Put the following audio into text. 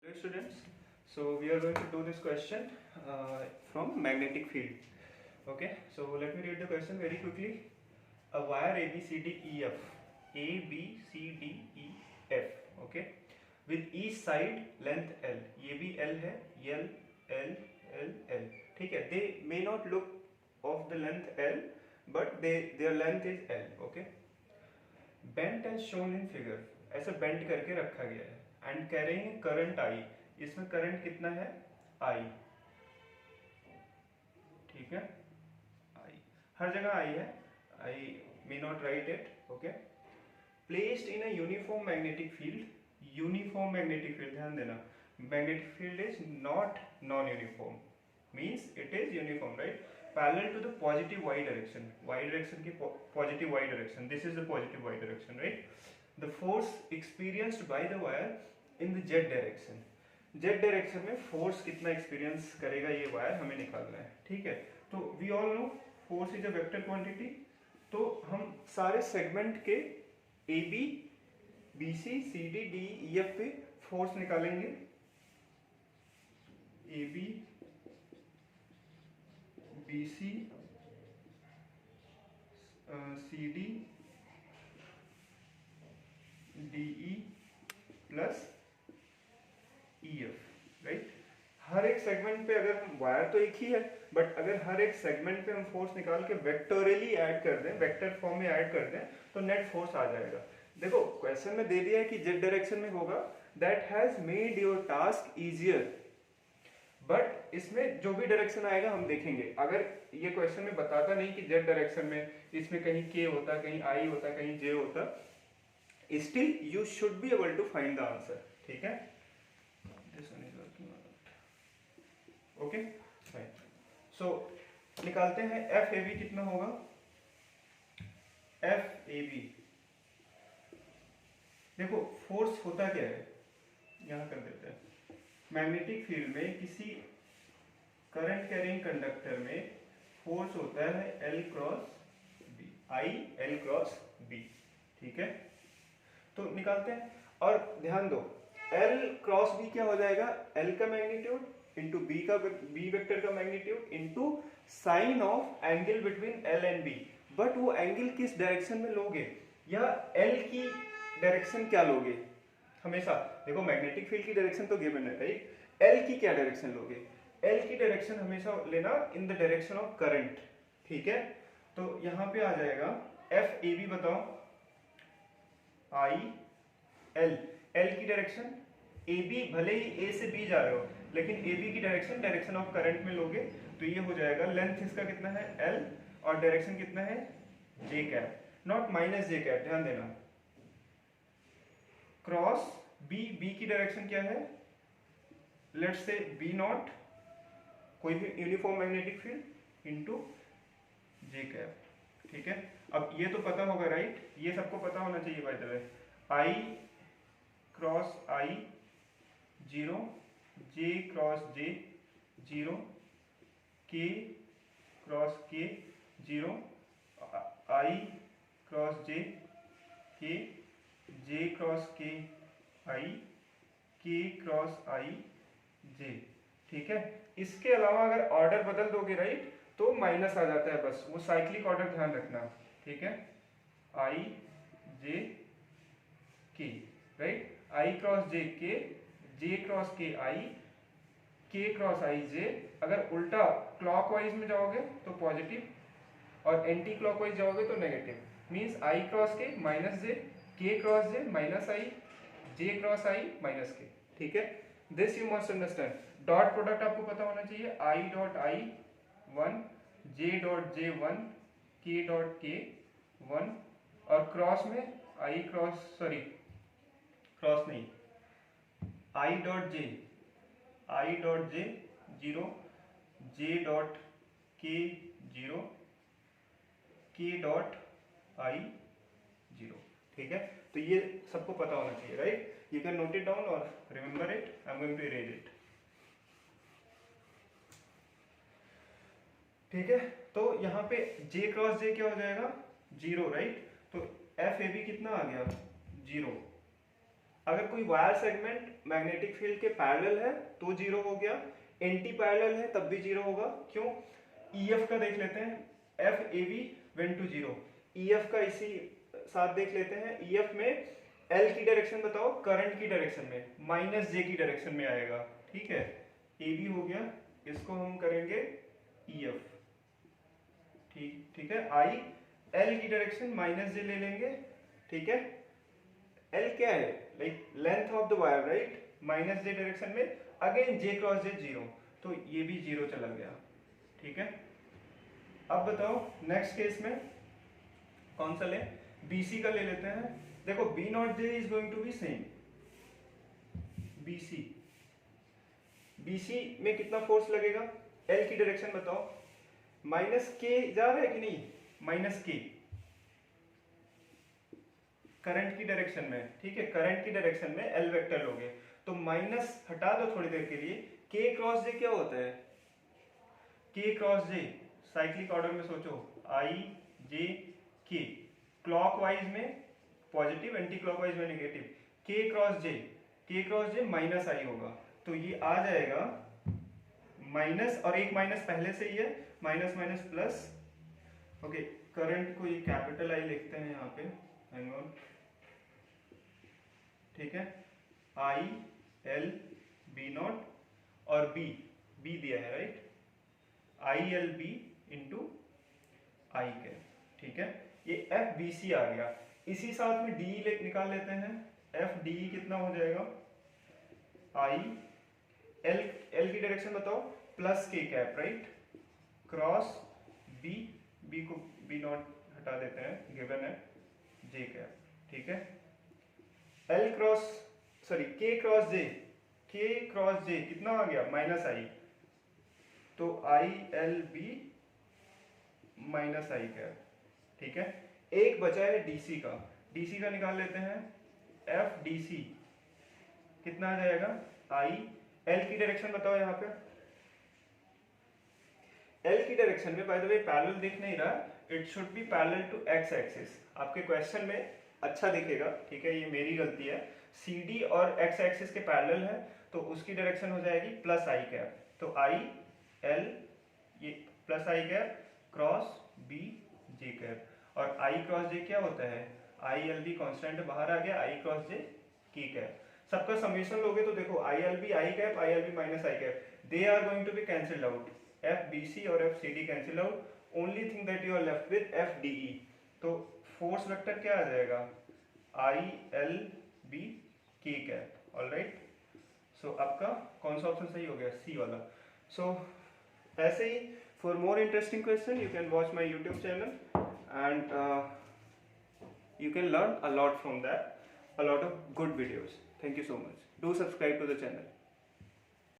Hey students, so we are going to do this question from magnetic field. Okay, so let me read the question very quickly. A wire ABCDEF, ABCDEF, okay, with each side length L. ये भी L है, L, L, L, L. ठीक है, they may not look of the length L, but their length is L. Okay, bent as shown in figure. ऐसे bent करके रखा गया है एंड कह रहे हैं करंट आई, इसमें करंट कितना है आई, ठीक है, आई हर जगह आई है, I may not write it. Okay, placed in a uniform magnetic field. Uniform magnetic field, ध्यान देना, magnetic field is not non uniform, means it is uniform, right, parallel to the positive Y direction. Y direction की positive Y direction, this is the positive Y direction, right. The force experienced by the wire in the z direction. z direction में force कितना experience करेगा ये wire, हमें निकालना है. ठीक है, तो we all know force is a vector quantity. तो हम सारे सेगमेंट के A B B C C D D E F पे फोर्स निकालेंगे. A B B C D DE plus EF, right. हर एक सेगमेंट पे अगर हम, वायर तो एक ही है, बट अगर हर एक सेगमेंट पे हम फोर्स निकाल के वेक्टोरियली ऐड कर दें, वेक्टर फॉर्म में ऐड कर दें, तो नेट फोर्स आ जाएगा. देखो क्वेश्चन में दे दिया है कि जेड डायरेक्शन में होगा, that has made your task easier. But इसमें जो भी डायरेक्शन आएगा हम देखेंगे. अगर ये क्वेश्चन में बताता नहीं कि जेड डायरेक्शन में इसमें कहीं के होता, कहीं आई होता, कहीं जे होता, still you should be able to find the answer. ठीक है, this one is working out. Okay, fine. So निकालते हैं एफ ए बी कितना होगा. एफ ए बी, देखो फोर्स होता क्या है, यहां कर देते हैं. मैग्नेटिक फील्ड में किसी करंट कैरिंग कंडक्टर में फोर्स होता है L क्रॉस B, आई L क्रॉस B. ठीक है, तो निकालते हैं. और ध्यान दो, L क्रॉस B क्या हो जाएगा, L का मैग्नीट्यूड इंटू B का, B वेक्टर का magnitude into sine of angle between L and B. But वो एंगल किस डायरेक्शन में लोगे, या L की डायरेक्शन क्या लोगे. हमेशा देखो मैग्नेटिक फील्ड की डायरेक्शन तो गिवन है, राइट. L की क्या डायरेक्शन लोगे, L की डायरेक्शन हमेशा लेना in the direction of current. ठीक है, तो यहां पे आ जाएगा एफ ए बी, बताओ, आई एल, एल की डायरेक्शन, ए बी भले ही ए से बी जा रहे हो, लेकिन ए बी की डायरेक्शन डायरेक्शन ऑफ करंट में लोगे, तो ये हो जाएगा लेंथ इसका कितना है एल, और डायरेक्शन कितना है J cap, not minus J cap, ध्यान देना. क्रॉस बी, बी की डायरेक्शन क्या है, लेट्स से बी नॉट, कोई भी uniform magnetic field into J cap. ठीक है, अब ये तो पता होगा, राइट, ये सबको पता होना चाहिए by the way. I cross I 0, J cross J 0, K cross के 0, आई क्रॉस जे के, जे क्रॉस के आई, के क्रॉस आई जे. ठीक है, इसके अलावा अगर ऑर्डर बदल दोगे, राइट, तो माइनस आ जाता है, बस वो साइक्लिक ऑर्डर ध्यान रखना. ठीक है, आई जे के, राइट, आई क्रॉस जे के, जे क्रॉस के आई, के क्रॉस आई जे. अगर उल्टा क्लॉकवाइज में जाओगे तो पॉजिटिव, और एंटी क्लॉकवाइज जाओगे तो नेगेटिव. मींस आई क्रॉस के माइनस जे, के क्रॉस जे माइनस आई, जे क्रॉस आई माइनस के. ठीक है, this you must understand. Dot product आपको पता होना चाहिए, I dot I 1, J dot J 1, के डॉट के 1, और क्रॉस में आई क्रॉस, सॉरी क्रॉस नहीं, I dot J 0, J dot के 0, के डॉट आई 0. ठीक है, तो ये सबको पता होना चाहिए, right. You can note it down और remember it. I am going to erase it. ठीक है, तो यहाँ पे J क्रॉस J क्या हो जाएगा 0, राइट. तो एफ ए बी कितना आ गया 0. अगर कोई वायर सेगमेंट मैग्नेटिक फील्ड के पैरेलल है तो जीरो हो गया, एंटी पैरेलल है तब भी जीरो होगा। क्यों? ईएफ का देख लेते हैं, F A V when to zero. EF का इसी साथ देख लेते हैं। ईएफ में एल की डायरेक्शन बताओ, करंट की डायरेक्शन में, माइनस जे की डायरेक्शन में आएगा। ठीक है, ए बी हो गया, इसको हम करेंगे ईएफ। ठीक है, आई एल की डायरेक्शन माइनस जे ले लेंगे। ठीक है, एल क्या है, like length of the wire, right, minus J direction में, अगेन जे क्रॉस जे जीरो, तो ये भी जीरो चला गया। ठीक है, अब बताओ नेक्स्ट केस में कौन सा ले, बीसी का ले लेते हैं। देखो B naught J is going to be same, BC, BC में कितना फोर्स लगेगा, एल की डायरेक्शन बताओ, माइनस के जा रहा है कि नहीं, माइनस के करंट की डायरेक्शन में। ठीक है, करंट की डायरेक्शन में एल वेक्टर लोगे तो माइनस हटा दो थोड़ी देर के लिए, के क्रॉस जे क्या होता है, के क्रॉस जे साइक्लिक ऑर्डर में सोचो, आई जे के, क्लॉकवाइज में पॉजिटिव, एंटी क्लॉकवाइज में नेगेटिव, के क्रॉस जे माइनस आई होगा, तो ये आ जाएगा माइनस, और एक माइनस पहले से ही है, minus minus plus. Okay, current को ये कैपिटल आई लिखते हैं यहाँ पे, हैंग ऑन। ठीक है, आई एल बी नॉट और बी दिया है, right, I L B into I K. ठीक है, ये एफ बी सी आ गया। इसी साथ में डी निकाल लेते हैं, एफ डी कितना हो जाएगा, आई एल की डायरेक्शन बताओ, plus K cap, right, cross B को बी नॉट हटा देते हैं, गिवन है जे कैप। ठीक है, L cross sorry K cross J कितना आ गया, माइनस आई, तो I L B minus I cap. ठीक है, एक बचा है डीसी का निकाल लेते हैं, एफ डी सी कितना आ जाएगा, आई एल की डायरेक्शन बताओ यहाँ पे, एल की डायरेक्शन में बाय द वे पैरेलल दिख नहीं रहा, it should be parallel to X axis, आपके क्वेश्चन में अच्छा दिखेगा। ठीक है, ये मेरी गलती है, सी डी और एक्स एक्सिस के पैरेलल है तो उसकी डायरेक्शन हो जाएगी प्लस आई कैप, तो आई एल ये plus I cap cross B J cap, और आई क्रॉस जे क्या होता है, आई एल बी कॉन्स्टेंट बाहर आ गया, आई क्रॉस जे की कैप, सबका समेशन लोगे तो देखो I L B I cap, I L B minus I cap, they are going to be cancelled out, F B C और F C D cancel out, only thing that you are left with F D E, तो force vector क्या आ जाएगा, I L B K cap. Alright, so आपका कौन सा option सही हो गया, सी वाला। सो ऐसे ही for more interesting question you can watch my YouTube channel and you can learn a lot from that, a lot of good videos. Thank you so much. Do subscribe to the channel.